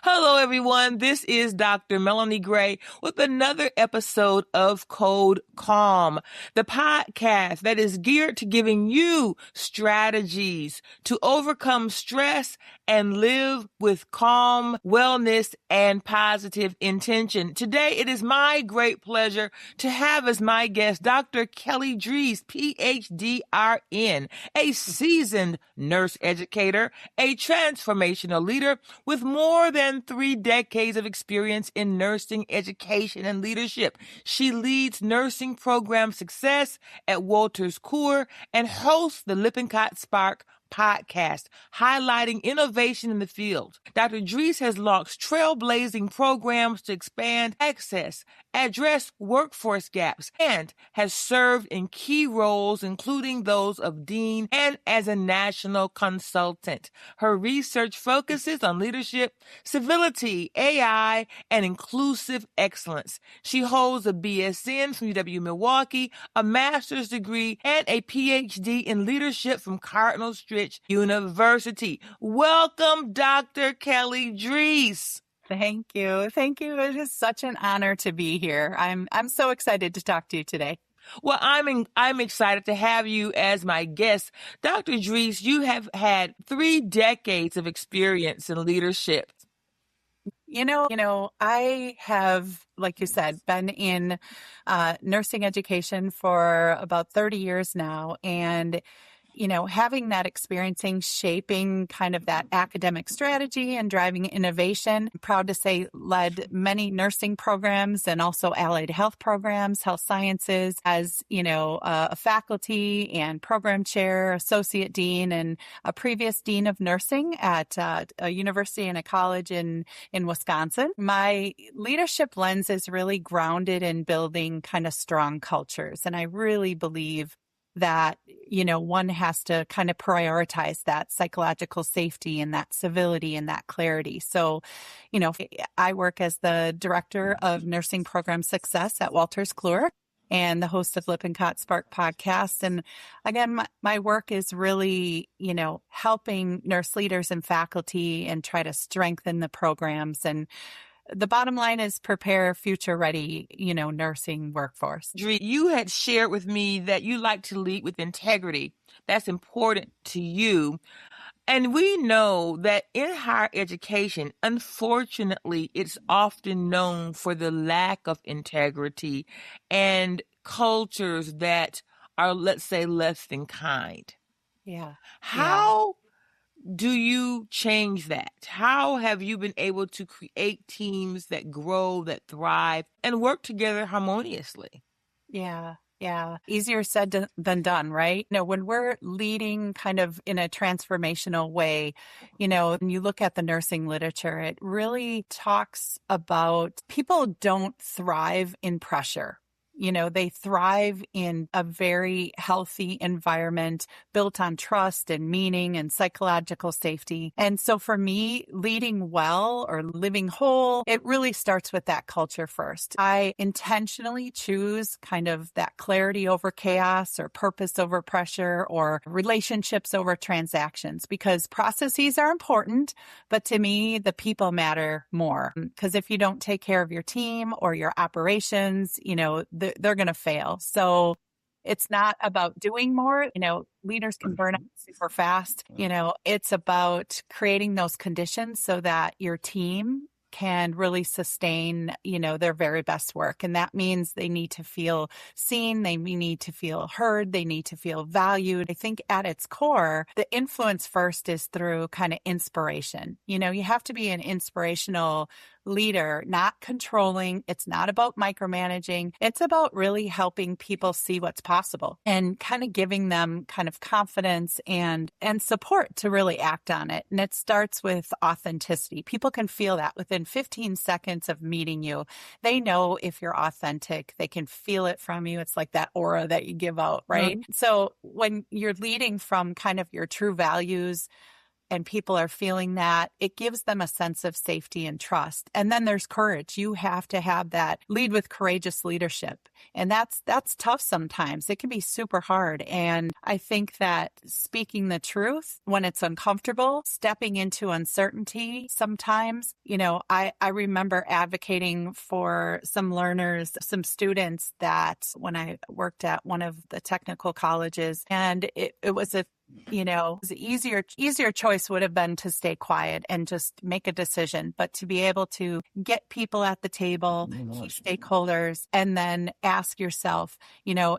Hello, everyone. This is Dr. Melanie Gray with another episode of Code Calm, the podcast that is geared to giving you strategies to overcome stress and live with calm, wellness, and positive intention. Today, it is my great pleasure to have as my guest Dr. Kelly Dries, Ph.D. RN, a seasoned nurse educator, a transformational leader with more than 3 decades of experience in nursing education and leadership. She leads nursing program success at Wolters Kluwer and hosts the Lippincott Spark podcast, highlighting innovation in the field. Dr. Dries has launched trailblazing programs to expand access, address workforce gaps, and has served in key roles, including those of dean and as a national consultant. Her research focuses on leadership, civility, AI, and inclusive excellence. She holds a BSN from UW-Milwaukee, a master's degree, and a Ph.D. in leadership from Cardinal Stritch University. Welcome, Dr. Kelly Dries. Thank you. Thank you. It is such an honor to be here. I'm so excited to talk to you today. Well, I'm excited to have you as my guest. Dr. Dries, you have had 3 decades of experience in leadership. You know, I have, like you said, been in nursing education for about 30 years now. And having that experiencing shaping kind of that academic strategy and driving innovation. I'm proud to say led many nursing programs and also allied health programs, health sciences as, a faculty and program chair, associate dean, and a previous dean of nursing at a university and a college in Wisconsin. My leadership lens is really grounded in building kind of strong cultures. And I really believe that, one has to kind of prioritize that psychological safety and that civility and that clarity. So, I work as the director of nursing program success at Wolters Kluwer and the host of Lippincott Spark podcast. And again, my work is really, helping nurse leaders and faculty and try to strengthen the programs. And the bottom line is prepare future-ready, nursing workforce. Dries, you had shared with me that you like to lead with integrity. That's important to you. And we know that in higher education, unfortunately, it's often known for the lack of integrity and cultures that are, let's say, less than kind. Yeah. How do you change that? How have you been able to create teams that grow, that thrive, and work together harmoniously? Yeah. Easier said than done, right? When we're leading kind of in a transformational way, when you look at the nursing literature, it really talks about people don't thrive in pressure. They thrive in a very healthy environment built on trust and meaning and psychological safety. And so for me, leading well or living whole, it really starts with that culture first. I intentionally choose kind of that clarity over chaos or purpose over pressure or relationships over transactions because processes are important, but to me, the people matter more. Because if you don't take care of your team or your operations, they're going to fail. So it's not about doing more. Leaders can burn out super fast. It's about creating those conditions so that your team can really sustain, their very best work. And that means they need to feel seen. They need to feel heard. They need to feel valued. I think at its core, the influence first is through kind of inspiration. You have to be an inspirational leader, not controlling. It's not about micromanaging. It's about really helping people see what's possible and kind of giving them kind of confidence and support to really act on it. And it starts with authenticity. People can feel that within 15 seconds of meeting you. They know if you're authentic. They can feel it from you. It's like that aura that you give out, right? Mm-hmm. So when you're leading from kind of your true values, and people are feeling that, it gives them a sense of safety and trust. And then there's courage. You have to have that lead with courageous leadership. And that's tough sometimes. It can be super hard. And I think that speaking the truth when it's uncomfortable, stepping into uncertainty sometimes, I remember advocating for some learners, some students that when I worked at one of the technical colleges, and it was a easier choice would have been to stay quiet and just make a decision, but to be able to get people at the table, key stakeholders, and then ask yourself,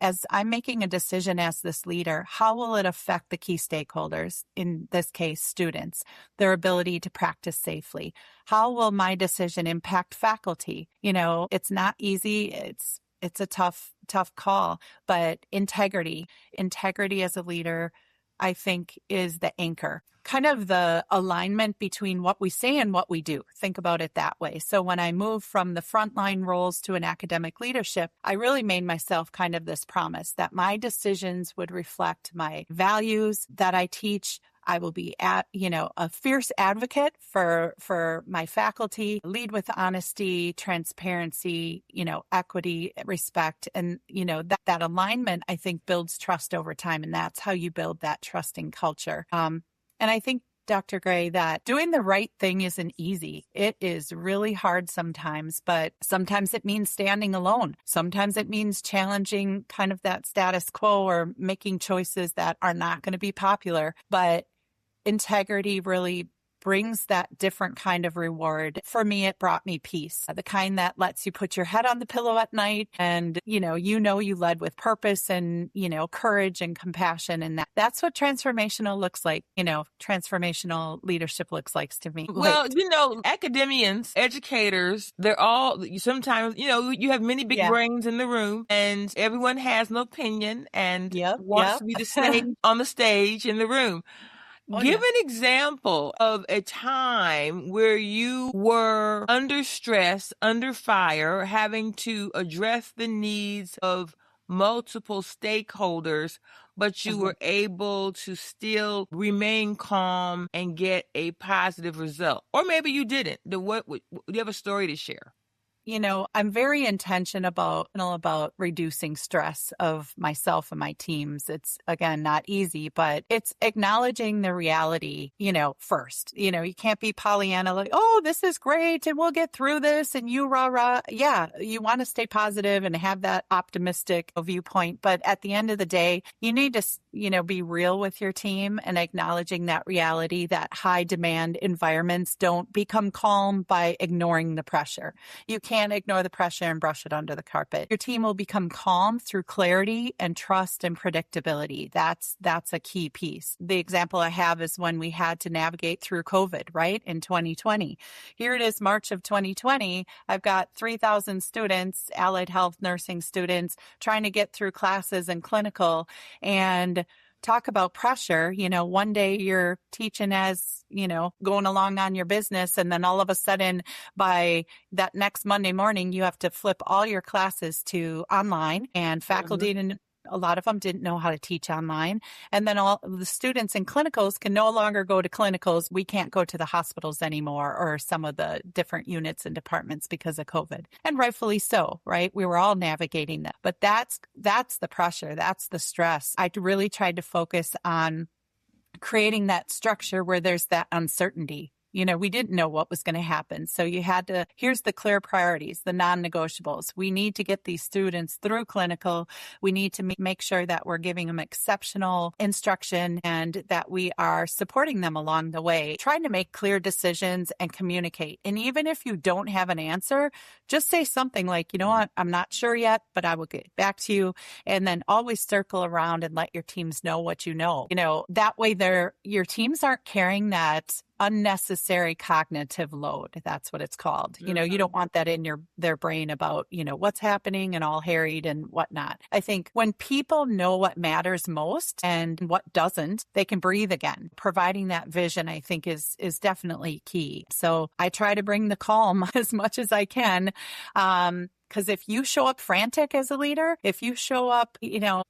as I'm making a decision as this leader, how will it affect the key stakeholders, in this case, students, their ability to practice safely? How will my decision impact faculty? It's not easy. It's a tough call, but integrity as a leader, I think, is the anchor, kind of the alignment between what we say and what we do. Think about it that way. So when I moved from the frontline roles to an academic leadership, I really made myself kind of this promise that my decisions would reflect my values that I teach. I will be a fierce advocate for my faculty, lead with honesty, transparency, equity, respect. And, that alignment, I think, builds trust over time. And that's how you build that trusting culture. And I think, Dr. Gray, that doing the right thing isn't easy. It is really hard sometimes, but sometimes it means standing alone. Sometimes it means challenging kind of that status quo or making choices that are not going to be popular. But integrity really brings that different kind of reward. For me, it brought me peace, the kind that lets you put your head on the pillow at night and, you led with purpose and, courage and compassion. And that's what transformational looks like. Transformational leadership looks like to me. Well, academians, educators, they're all, sometimes, you have many big brains in the room and everyone has an opinion and wants to be the same on the stage in the room. Give an example of a time where you were under stress, under fire, having to address the needs of multiple stakeholders, but you were able to still remain calm and get a positive result. Or maybe you didn't. Do you have a story to share? I'm very intentional about reducing stress of myself and my teams. It's, again, not easy, but it's acknowledging the reality, first. You can't be Pollyanna like, oh, this is great and we'll get through this and you rah rah. Yeah, you want to stay positive and have that optimistic viewpoint. But at the end of the day, you need to, be real with your team and acknowledging that reality, that high demand environments don't become calm by ignoring the pressure. You can't ignore the pressure and brush it under the carpet. Your team will become calm through clarity and trust and predictability. That's a key piece. The example I have is when we had to navigate through COVID, right? In 2020. Here it is, March of 2020. I've got 3,000 students, allied health nursing students, trying to get through classes and clinical, and talk about pressure. One day you're teaching as, going along on your business. And then all of a sudden by that next Monday morning, you have to flip all your classes to online, and faculty and a lot of them didn't know how to teach online. And then all the students in clinicals can no longer go to clinicals. We can't go to the hospitals anymore or some of the different units and departments because of COVID. And rightfully so, right? We were all navigating that. But that's the pressure. That's the stress. I really tried to focus on creating that structure where there's that uncertainty. We didn't know what was going to happen. So here's the clear priorities, the non-negotiables. We need to get these students through clinical. We need to make sure that we're giving them exceptional instruction and that we are supporting them along the way, trying to make clear decisions and communicate. And even if you don't have an answer, just say something like, what, I'm not sure yet, but I will get back to you. And then always circle around and let your teams know what you know. That way your teams aren't carrying that unnecessary cognitive load. That's what it's called. You don't want that in their brain about, what's happening and all harried and whatnot. I think when people know what matters most and what doesn't, they can breathe again. Providing that vision, I think, is definitely key. So I try to bring the calm as much as I can. Because if you show up frantic as a leader, if you show up,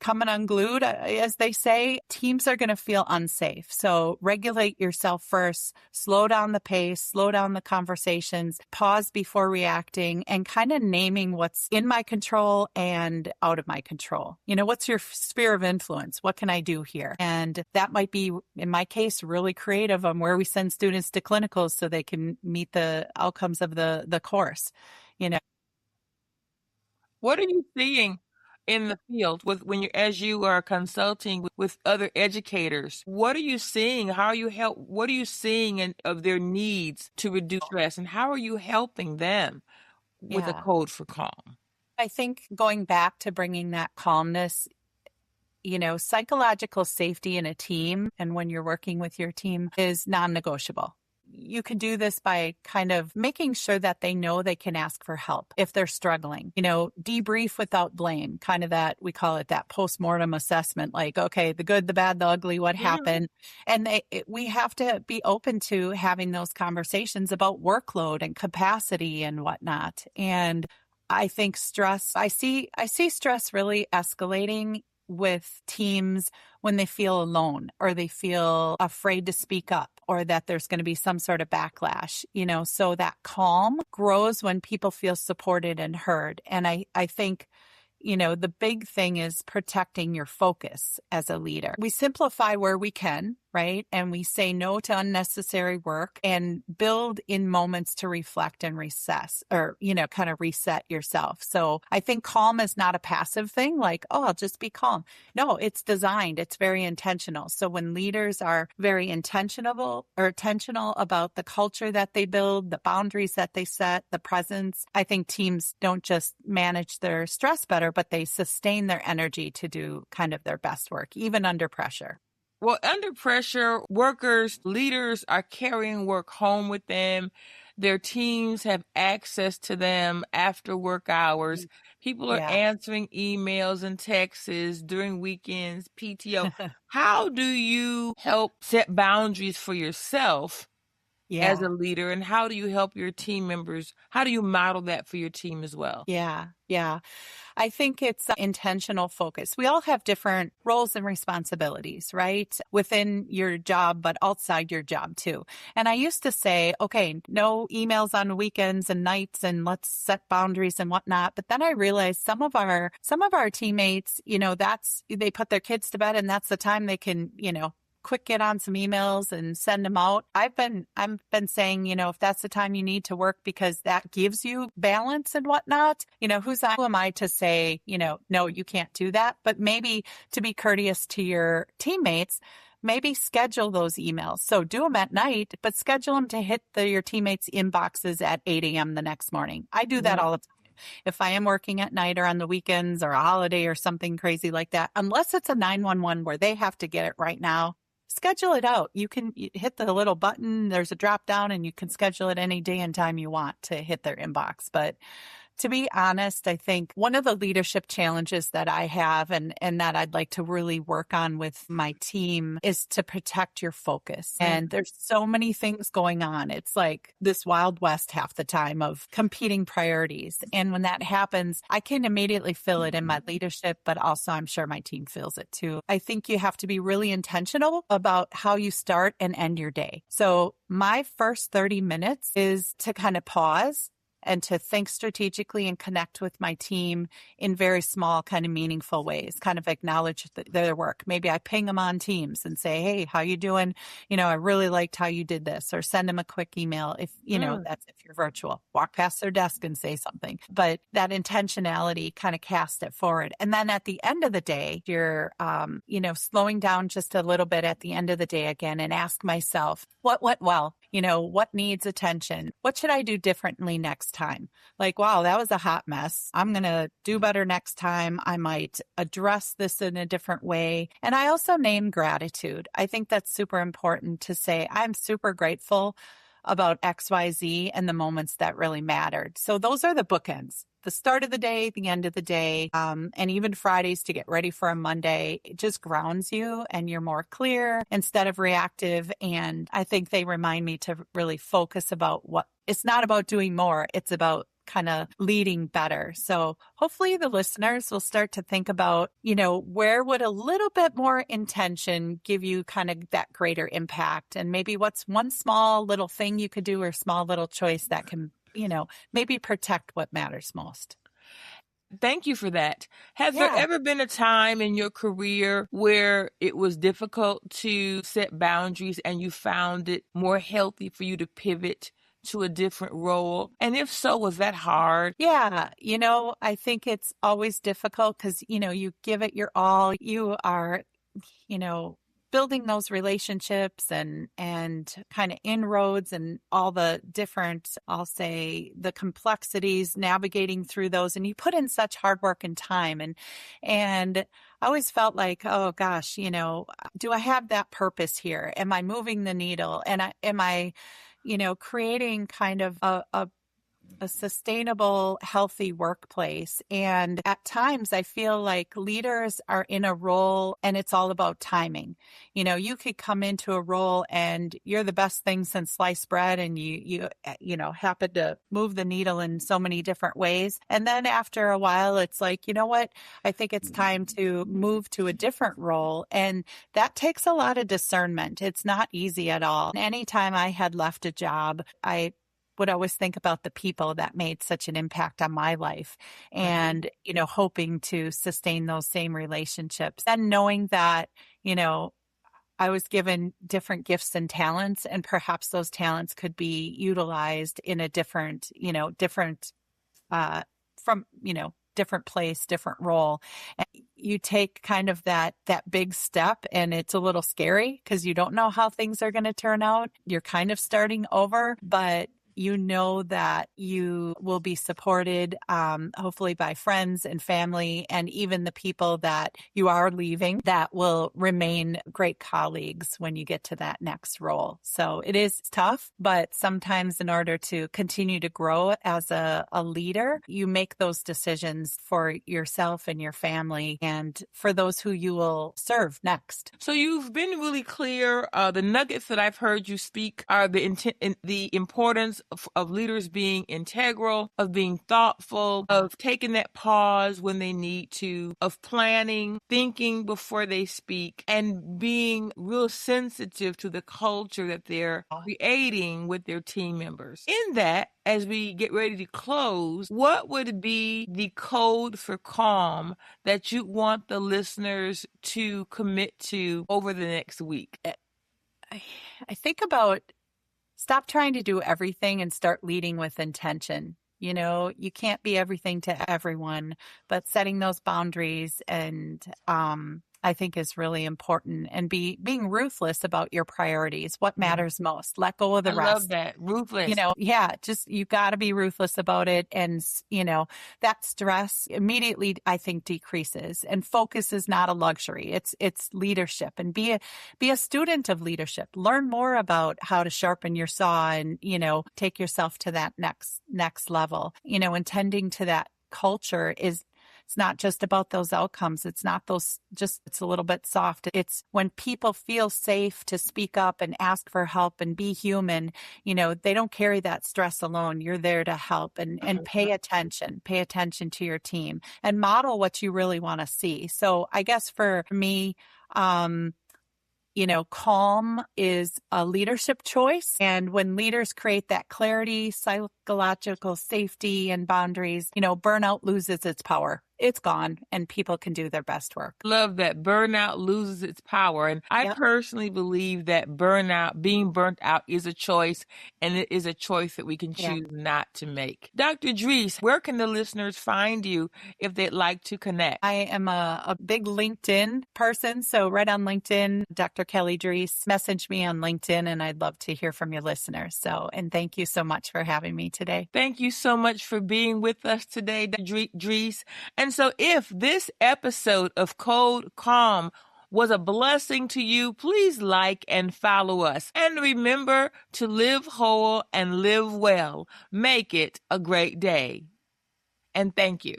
coming unglued, as they say, teams are going to feel unsafe. So regulate yourself first, slow down the pace, slow down the conversations, pause before reacting, and kind of naming what's in my control and out of my control. What's your sphere of influence? What can I do here? And that might be, in my case, really creative on where we send students to clinicals so they can meet the outcomes of the course. What are you seeing in the field as you are consulting with other educators? What are you seeing? What are you seeing of their needs to reduce stress, and how are you helping them with a code for calm? I think going back to bringing that calmness, psychological safety in a team and when you're working with your team is non-negotiable. You can do this by kind of making sure that they know they can ask for help if they're struggling. Debrief without blame, kind of that, we call it that postmortem assessment, like, okay, the good, the bad, the ugly, what happened. And we have to be open to having those conversations about workload and capacity and whatnot. And I think I see stress really escalating with teams when they feel alone or they feel afraid to speak up or that there's going to be some sort of backlash, so that calm grows when people feel supported and heard. And I think, the big thing is protecting your focus as a leader. We simplify where we can, right? And we say no to unnecessary work and build in moments to reflect and recess or, kind of reset yourself. So I think calm is not a passive thing like, oh, I'll just be calm. No, it's designed. It's very intentional. So when leaders are very intentional about the culture that they build, the boundaries that they set, the presence, I think teams don't just manage their stress better, but they sustain their energy to do kind of their best work, even under pressure. Well, under pressure, leaders are carrying work home with them. Their teams have access to them after work hours. People are answering emails and texts during weekends, PTO. How do you help set boundaries for yourself as a leader, and how do you help your team members? How do you model that for your team as well? Yeah. I think it's intentional focus. We all have different roles and responsibilities, right? Within your job, but outside your job too. And I used to say, okay, no emails on weekends and nights, and let's set boundaries and whatnot. But then I realized some of our teammates, they put their kids to bed and that's the time they can, quick get on some emails and send them out. I've been saying, if that's the time you need to work because that gives you balance and whatnot, who am I to say, no, you can't do that. But maybe to be courteous to your teammates, maybe schedule those emails. So do them at night, but schedule them to hit your teammates' inboxes at 8 a.m. the next morning. I do that all the time. If I am working at night or on the weekends or a holiday or something crazy like that, unless it's a 911 where they have to get it right now, schedule it out. You can hit the little button. There's a drop down and you can schedule it any day and time you want to hit their inbox. But to be honest, I think one of the leadership challenges that I have and that I'd like to really work on with my team is to protect your focus. And there's so many things going on. It's like this Wild West half the time of competing priorities. And when that happens, I can immediately feel it in my leadership, but also I'm sure my team feels it too. I think you have to be really intentional about how you start and end your day. So my first 30 minutes is to kind of pause and to think strategically and connect with my team in very small, kind of meaningful ways, kind of acknowledge their work. Maybe I ping them on Teams and say, hey, how you doing? I really liked how you did this, or send them a quick email if, that's if you're virtual. Walk past their desk and say something. But that intentionality kind of cast it forward. And then at the end of the day, you're, slowing down just a little bit at the end of the day again and ask myself, what went well? What needs attention? What should I do differently next time? Like, wow, that was a hot mess. I'm going to do better next time. I might address this in a different way. And I also name gratitude. I think that's super important to say, I'm super grateful about XYZ and the moments that really mattered. So those are the bookends. The start of the day, the end of the day, and even Fridays to get ready for a Monday. It just grounds you and you're more clear instead of reactive. And I think they remind me to really focus about it's not about doing more. It's about kind of leading better. So hopefully the listeners will start to think about, where would a little bit more intention give you kind of that greater impact? And maybe what's one small little thing you could do or small little choice that can, maybe protect what matters most. Thank you for that. Has there Yeah. ever been a time in your career where it was difficult to set boundaries and you found it more healthy for you to pivot to a different role? And if so, was that hard? Yeah. I think it's always difficult because, you give it your all. You are, building those relationships and kind of inroads and all the different, I'll say, the complexities, navigating through those. And you put in such hard work and time. And I always felt like, oh gosh, do I have that purpose here? Am I moving the needle? And am I, creating kind of a sustainable, healthy workplace. And at times I feel like leaders are in a role and it's all about timing. You could come into a role and you're the best thing since sliced bread and you happen to move the needle in so many different ways. And then after a while, it's like, you know what? I think it's time to move to a different role. And that takes a lot of discernment. It's not easy at all. Anytime I had left a job, I would always think about the people that made such an impact on my life and, hoping to sustain those same relationships and knowing that, I was given different gifts and talents and perhaps those talents could be utilized in a different different place, different role. And you take kind of that big step and it's a little scary because you don't know how things are going to turn out. You're kind of starting over, but you know that you will be supported, hopefully by friends and family, and even the people that you are leaving that will remain great colleagues when you get to that next role. So it is tough, but sometimes in order to continue to grow as a leader, you make those decisions for yourself and your family and for those who you will serve next. So you've been really clear. The nuggets that I've heard you speak are the importance of leaders being integral, of being thoughtful, of taking that pause when they need to, of planning, thinking before they speak, and being real sensitive to the culture that they're creating with their team members. In that, as we get ready to close, what would be the code for calm that you want the listeners to commit to over the next week? I think about stop trying to do everything and start leading with intention. You can't be everything to everyone, but setting those boundaries and I think is really important and being ruthless about your priorities. What matters most? Let go of the rest. I love that. Ruthless. You got to be ruthless about it. And, that stress immediately, I think, decreases and focus is not a luxury. It's leadership and be a student of leadership. Learn more about how to sharpen your saw and, take yourself to that next level. Intending to that culture it's not just about those outcomes. It's not it's a little bit soft. It's when people feel safe to speak up and ask for help and be human, they don't carry that stress alone. You're there to help and pay attention to your team and model what you really want to see. So I guess for me, calm is a leadership choice. And when leaders create that clarity, psychological safety, and boundaries, burnout loses its power. It's gone and people can do their best work. Love that. Burnout loses its power. And I personally believe that being burnt out is a choice, and it is a choice that we can choose not to make. Dr. Dries, where can the listeners find you if they'd like to connect? I am a big LinkedIn person. So right on LinkedIn, Dr. Kelly Dries, message me on LinkedIn and I'd love to hear from your listeners. And thank you so much for having me today. Thank you so much for being with us today, Dries. And so if this episode of Code Calm was a blessing to you, please like and follow us. And remember to live whole and live well. Make it a great day. And thank you.